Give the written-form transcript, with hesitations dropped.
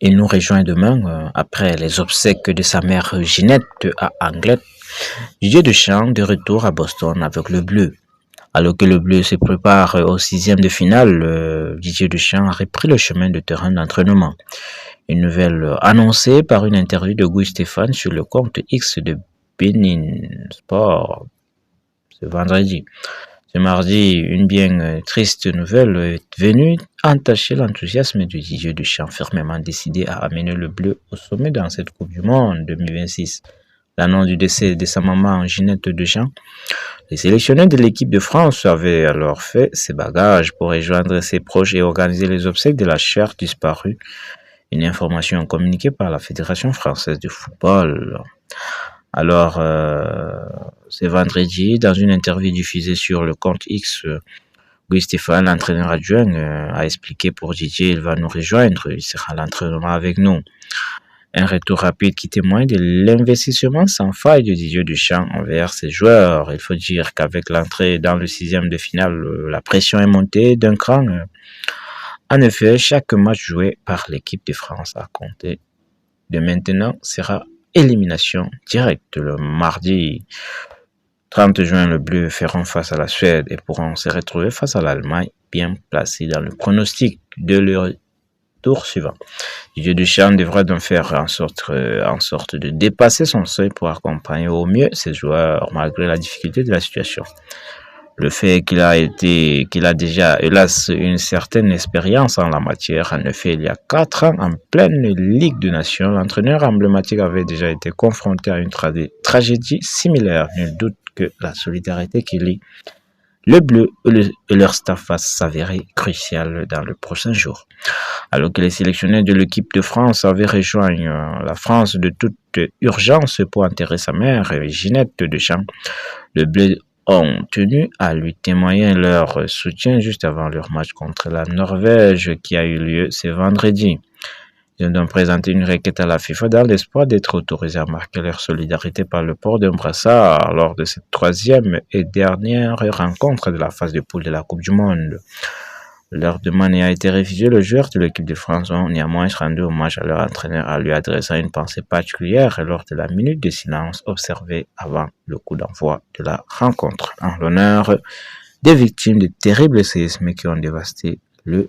Il nous rejoint demain après les obsèques de sa mère Ginette à Anglet. Didier Deschamps de retour à Boston avec le Bleu. Alors que le Bleu se prépare au sixième de finale, Didier Deschamps a repris le chemin de terrain d'entraînement. Une nouvelle annoncée par une interview de Guy Stéphane sur le compte X de Benin Sport ce vendredi. Ce mardi, une bien triste nouvelle est venue entacher l'enthousiasme de Didier Deschamps, fermement décidé à amener le Bleu au sommet dans cette Coupe du Monde 2026. L'annonce du décès de sa maman Ginette Deschamps, les sélectionneurs de l'équipe de France avaient alors fait ses bagages pour rejoindre ses proches et organiser les obsèques de la chère disparue. Une information communiquée par la Fédération française de football. Alors, ce vendredi, dans une interview diffusée sur le compte X, Guy Stéphane, l'entraîneur adjoint, a expliqué pour Didier, il va nous rejoindre, il sera à l'entraînement avec nous. Un retour rapide qui témoigne de l'investissement sans faille de Didier Deschamps envers ses joueurs. Il faut dire qu'avec l'entrée dans le sixième de finale, la pression est montée d'un cran. En effet, chaque match joué par l'équipe de France à compter de maintenant sera élimination directe. Le mardi 30 juin, le Bleu feront face à la Suède et pourront se retrouver face à l'Allemagne, bien placés dans le pronostic de leur tour suivant. Didier Deschamps devra donc faire en sorte de dépasser son seuil pour accompagner au mieux ses joueurs malgré la difficulté de la situation. Le fait qu'il a déjà, hélas, une certaine expérience en la matière. En effet, il y a 4 ans, en pleine Ligue des Nations, l'entraîneur emblématique avait déjà été confronté à une tragédie similaire. Nul doute que la solidarité qui lie le Bleu et leur staff va s'avérer cruciale dans le prochain jour. Alors que les sélectionneurs de l'équipe de France avaient rejoint la France de toute urgence pour enterrer sa mère, Ginette Deschamps, le Bleu ont tenu à lui témoigner leur soutien juste avant leur match contre la Norvège qui a eu lieu ce vendredi. Ils ont donc présenté une requête à la FIFA dans l'espoir d'être autorisés à marquer leur solidarité par le port d'un brassard lors de cette troisième et dernière rencontre de la phase de poule de la Coupe du Monde. Leur demande a été refusée. Le joueur de l'équipe de France ont néanmoins rendu hommage à leur entraîneur en lui adressant une pensée particulière lors de la minute de silence observée avant le coup d'envoi de la rencontre, en l'honneur des victimes de terribles séismes qui ont dévasté le